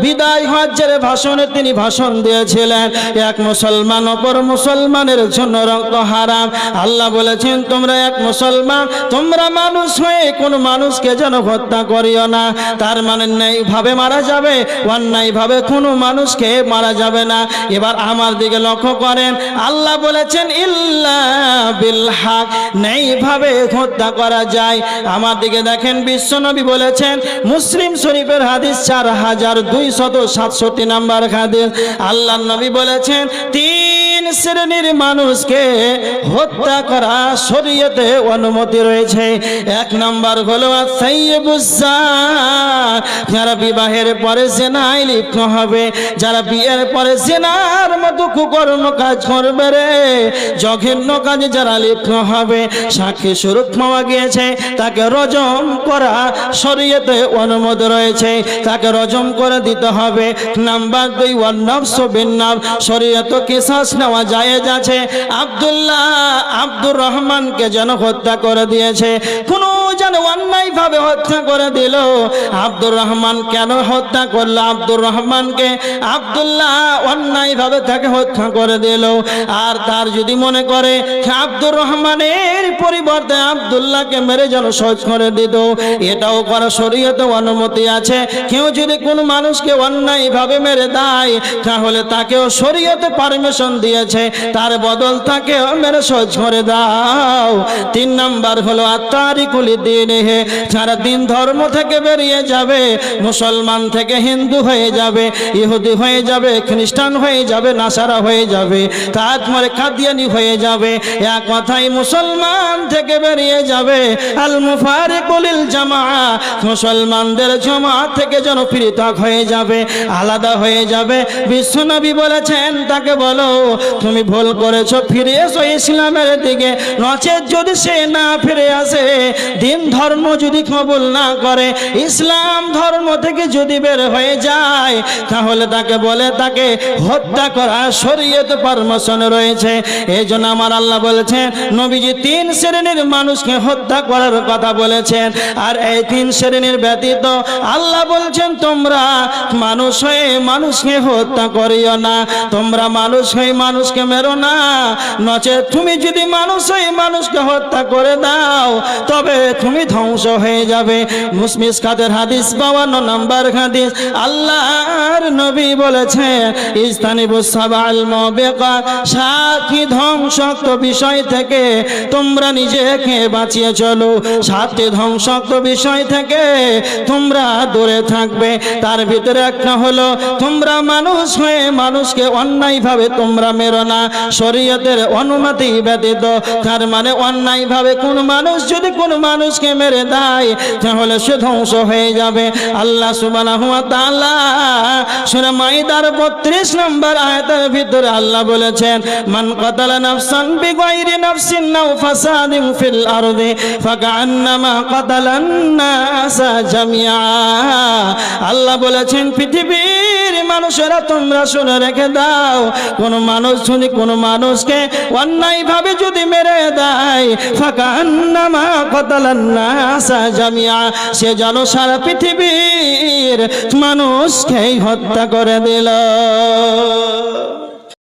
বিদায় হজ্জের ভাষণে তিনি ভাষণ দিয়েছিলেন, এক মুসলমান অপর মুসলমানের জন্য রক্ত হারাম। আল্লাহ বলেছেন তোমরা এক মুসলমান, তোমরা মানুষ হয়ে কোনো মানুষকে যেন হত্যা করিও না। তার মানে ন্যায়ভাবে মারা যাবে, অন্যায়ভাবে কোনো মানুষকে মারা যাবে না। এবার আমার দিকে লক্ষ্য করেন, আল্লাহ বলেছেন ইল্লা বিল হক, ন্যায়ভাবে হত্যা করা যায়। আমার দিকে দেখেন, বিশ্বনবী বলেছেন, মুসলিম শরীফের হাদিস 4267 নাম্বার হাদিস, আল্লাহ নবী বলেছেন তিন শ্রেণীর মানুষকে হত্যা করা শরীয়তে অনুমতি রয়েছে। এক নাম্বার হলো সাইয়্যিবুজ্জান, যারা বিবাহের পরে জিনায় লিপ্ত হবে, যারা বিয়ের পরে জিনার মতো কুকর্ম কাজ করবে রে, জঘন্য কাজে যারা লিপ্ত হবে, সাক্ষী স্বরূপ পাওয়া গিয়েছে, তাকে রজম করা শরীয়তে অনুমতি রয়েছে, তাকে রজম করে দিতে হবে। নাম্বার 2 ওয়ান-নাফস বিন-নাফস, শরীয়তে কিসাস নেওয়া জায়েজ আছে। আব্দুর রহমানকে যেন হত্যা করে দিয়েছে, কোনো যেন অন্যায়ভাবে হত্যা করে দিল। আব্দুর রহমান কেন হত্যা করলো আব্দুর রহমানকে? আব্দুল্লাহ অন্যায়ভাবে তাকে হত্যা করে দিল। আর তার যদি মনে করে আব্দুর রহমানের পরিবর্তে আব্দুল্লাহকে মেরে যেন শহীদ করে দিত, এটাও করা শরীয়তে অনুমতি আছে। কেউ যদি কোনো মানুষকে অন্যায়ভাবে মেরে দেয়, তাহলে তাকেও শরীয়তে পারমিশন দিয়েছে, তার বদল তাকেও মেরে শহীদ করে দাও। 3 নাম্বার হলো আত্মারিকুল দ্বীনিহি, যারা দিন ধর্ম থেকে বেরিয়ে যাবে, মুসলমান থেকে হিন্দু হয়ে যাবে, ইহুদি হয়ে যাবে, খ্রিস্টান হয়ে যাবে, নাসারা হয়ে যাবে, তারপরে কাদিয়ানি হয়ে যাবে, এক কথাই মুসলমান থেকে বেরিয়ে যাবে। আল মুফারিকুল জামাআ, মুসলমানদের জামাত থেকে যেন পৃথক হয়ে যাবে, আলাদা হয়ে যাবে। বিশ্বনবী বলেছেন তাকে বলো তুমি ভুল করেছো, ফিরে এসো ইসলামের দিকে, নচেত যদি সে না ফিরে আসে, দিন ধর্ম যদি কবুল না করে, ইসলাম ধর্ম থেকে যদি বের হয়ে যায়, তাহলে তাকে বলে তাকে হত্যা করা শরীয়তে পারমিশন রয়েছে। এই জন্য আমার আল্লাহ বলেছেন, নবীজি 3 শ্রেণীর মানুষকে হত্যা করার কথা বলেছেন। আর এই 3 শ্রেণীর ব্যতীত আল্লাহ বলছেন তোমরা মানুষ হয়ে মানুষকে হত্যা করিও না, তোমরা মানুষ হয়ে মানুষকে মেরো না, নচেত তুমি যদি মানুষ হয়ে মানুষকে হত্যা করে দাও, তবে তুমি ধ্বংস হয়ে যাবে। মিশকাতের হাদিস 52 নাম্বার হাদিস, আল্লাহর নবী বলেছেন ইজতানিবুস সাবাল মুবিকাত, 7টি ধ্বংসাত্মক বিষয় থেকে তোমরা নিজেকে বাঁচিয়ে চলো, 7টি ধ্বংসাত্মক বিষয় থেকে তোমরা দূরে থাকবে। তার ভিতরে একটা হলো তোমরা মানুষ হয়ে মানুষকে অন্যায়ভাবে তোমরা মেরো না, শরীয়তের অনুমতি ব্যতীত। তার মানে অন্যায়ভাবে কোন মানুষ যদি কোন মানুষকে মেরে দেয়, তাহলে সে ধ্বংস হয়ে যাবে। আল্লাহ সুবহানাহু ওয়া তাআলা সূরা মাইদার 32 নম্বর আয়াতের ভিতরে আল্লাহ বলেছেন, মান কাতালা নাফসান বিগাইরি নাফসিন আও ফাসাদিন ফিল আরদি ফাকান্নামা কাতালান নাসা জামিআ। আল্লাহ বলেছেন পৃথিবীর মানুষেরা তোমরা শুনে রেখে দাও, কোন মানুষ যদি কোন মানুষকে অন্যায়ভাবে যদি মেরে দেয়, ফাকান্নামা কাতালান নাসা জামিআ, সে যেন সারা পৃথিবীর মানুষকে হত্যা করে দিল।